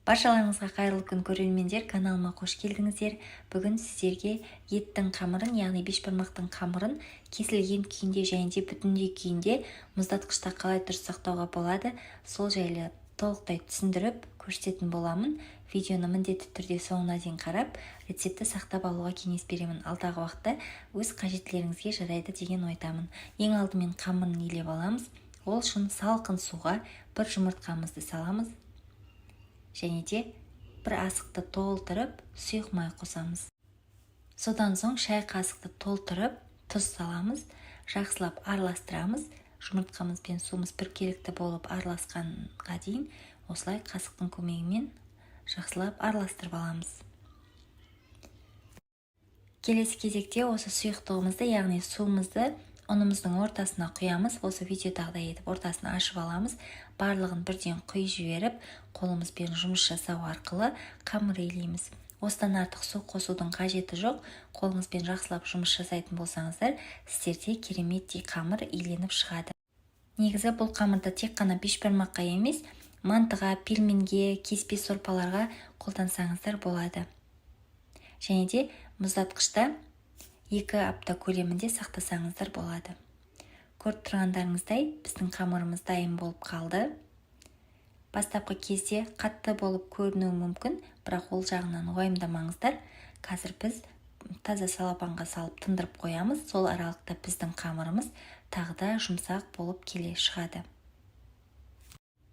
Баршаларыңызға қайырлы күн көрермендер, каналыма қош келдіңіздер. Бүгін сіздерге еттің қамырын, яғни бешбармақтың қамырын кесілген күйінде және де бүтіндей күйінде мұздатқышта қалай дұрыс сақтауға болады, сол жайлы толықтай түсіндіріп көрсететін боламын. Видеоны міндетті түрде соңына дейін қарап, рецепті сақтап алуға кеңес беремін. Алдағы уақытта өз қажеттілеріңізге жарайды деген ойдамын. Ең алдымен қамырын илеп аламыз. Ол үшін салқын суға бір жұмыртқамызды саламыз. Және де бір асықты толтырып, сұйық май қосамыз. Содан соң шай қасықты толтырып, тұз саламыз, жақсылап араластырамыз. Жұмыртқамыз бен суымыз біркелікті болып араласқанға дейін осылай қасықтың көмегімен жақсылап араластырып аламыз. Келесі кезекте осы сұйықтығымызды, яғни суымызды ұнымыздың ортасына құямыз. Осы видеодағыдай етіп ортасына ашып аламыз. Барлығын бірден құйып жіберіп, қолымызбен жұмыс жасау арқылы қамыр илейміз. Осыдан артық су қосудың қажеті жоқ. Қолыңызбен жақсылап жұмыс жасайтын болсаңыздар, сіздерде кереметтей қамыр иленіп шығады. Негізі бұл қамырды тек қана бешбармаққа емес, мантыға, пельменге, кеспе сорпаларға қолдансаңыздар болады. Және де мұздатқышта 2 апта көлемінде сақтасаңыздар болады. Көріп тұрғандарыңыздай, біздің қамырымыз дайын болып қалды. Бастапқы кезде қатты болып көрінуі мүмкін, бірақ ол жағынан уайымдамаңыздар. Қазір біз таза салапанға салып тындырып қоямыз. Сол аралықта біздің қамырымыз тағы да жұмсақ болып келе шығады.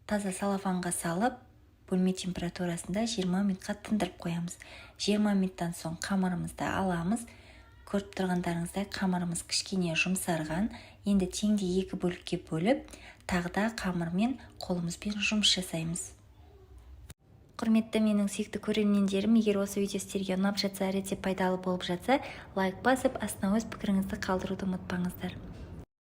Таза салапанға салып, бөлме температурасында 20 минутқа тындырып қоямыз. 20 минуттан соң қамырымызды аламыз. Көріп тұрғандарыңыздай қамырымыз кішкене жұмсарған. Енді теңдей 2 бөлікке бөліп, тағы да қамырмен қолымызбен жұмыс жасаймыз. Құрметті менің сүйікті көрермендерім, егер осы видео сіздерге ұнап жатса, рецепт пайдалы болып жатса, лайк басып, астына өз пікіріңізді қалдыруды ұмытпаңыздар.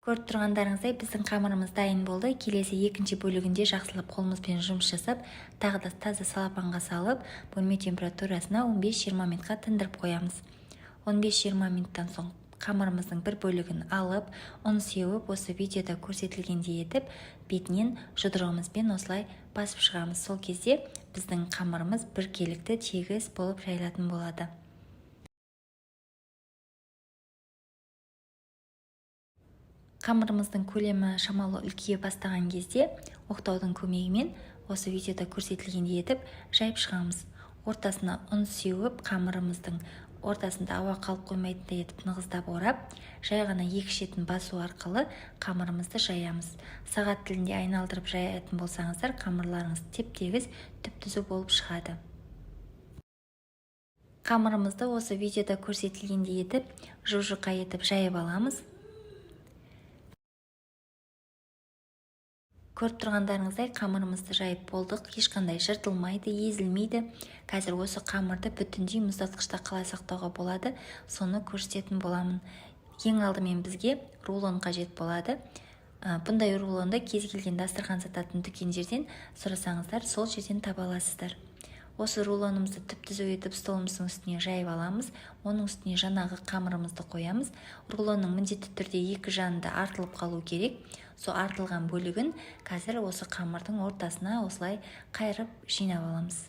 Көріп тұрғандарыңыздай біздің қамырымыз дайын болды. Келесі екінші бөлігінде жақсылап қолымызбен жұмыс жасап, тағы да таза салапанға салып, бөлме температурасына 15-20 минутқа тындырып қоямыз. 15-20 минуттан соң қамырымыздың бір бөлігін алып, ұн сеуіп, осы видеода көрсетілгендей етіп, бетінен жұдырығымызбен осылай басып шығамыз. Сол кезде біздің қамырымыз біркелікті тегіс болып жайылатын болады. Қамырымыздың көлемі шамалы үлкейе бастаған кезде оқтаудың көмегімен осы видеода көрсетілгендей етіп жайып шығамыз. Ортасына ұн сеуіп, қамырымыздың ортасында ауа қалып қоймайтындай етіп нығыздап орап, жай ғана екі шетін басу арқылы қамырымызды жаямыз. Сағат тілінде айналдырып жаятын болсаңыздар, қамырларыңыз теп-тегіс түп-түзу болып шығады. Қамырымызды осы видеода көрсетілгендей етіп, жұқа етіп жайып аламыз. Көріп тұрғандарыңыздай қамырымызды жайып болдық, ешқандай жыртылмайды, езілмейді. Қазір осы қамырды бүтіндей мұздатқышта қалай сақтауға болады, соны көрсететін боламын. Ең алдымен бізге рулон қажет болады. Бұндай рулонды кез келген дастархан сататын дүкендерден сұрасаңыздар, сол жерден таба аласыздар. Осы рулонымызды түп-түзу етіп столымыздың үстіне жайып аламыз. Оның үстіне жаңағы қамырымызды қоямыз. Рулонның міндетті түрде екі жанында артылып қалу керек. Сол артылған бөлігін қазір осы қамырдың ортасына осылай қайырып жинап аламыз.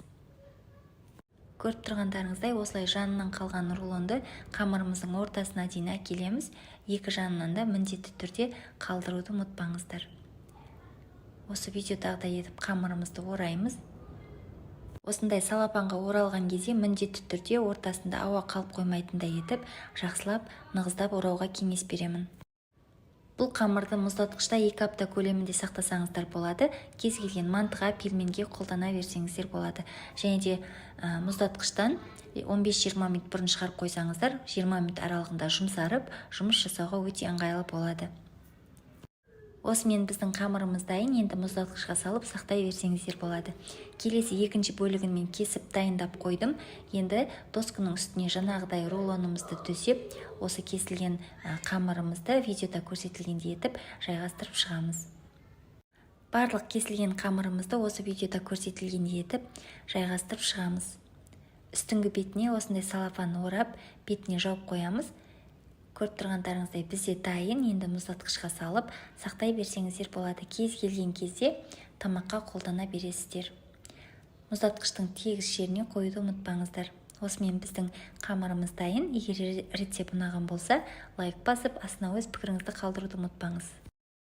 Көріп тұрғандарыңыздай, осылай жанынан қалған рулонды қамырымыздың ортасына дейін әкелеміз. Екі жанынан да міндетті түрде қалдыруды ұмытпаңыздар. Осы видеодағыдай етіп қамырымызды ораймыз. Осындай салапанға оралған кезде міндетті түрде ортасында ауа қалып қоймайтындай етіп, жақсылап нығыздап орауға кеңес беремін. Бұл қамырды мұздатқышта 2 апта көлемінде сақтасаңыздар болады. Кез келген мантыға, пельменге қолдана берсеңіздер болады. Және де мұздатқыштан 15-20 минут бұрын шығарып қойсаңыздар, 20 минут аралығында жұмсарып, жұмыс жасауға өте ыңғайлы болады. Осымен біздің қамырымыз дайын, енді мұздатқышқа салып сақтай берсеңіздер болады. Келесі екінші бөлігін мен кесіп дайындап қойдым. Енді досканың үстіне жаңағыдай рулонымызды төсеп, осы кесілген қамырымызды видеода көрсетілгендей етіп жайғастырып шығамыз. Барлық кесілген қамырымызды осы видеода көрсетілгендей етіп жайғастырып шығамыз. Үстіңгі бетіне осындай салафан орап, бетіне жауып қоямыз. Көріп тұрғандарыңыздай бізде дайын, енді мұздатқышқа салып сақтай берсеңіздер болады. Кез келген кезде тамаққа қолдана бересіздер. мұздатқыштың тегіс жеріне қоюды ұмытпаңыздар. Осымен біздің қамырымыз дайын. Егер рецепт ұнаған болса, лайк басып, астына өз пікіріңізді қалдыруды ұмытпаңыз.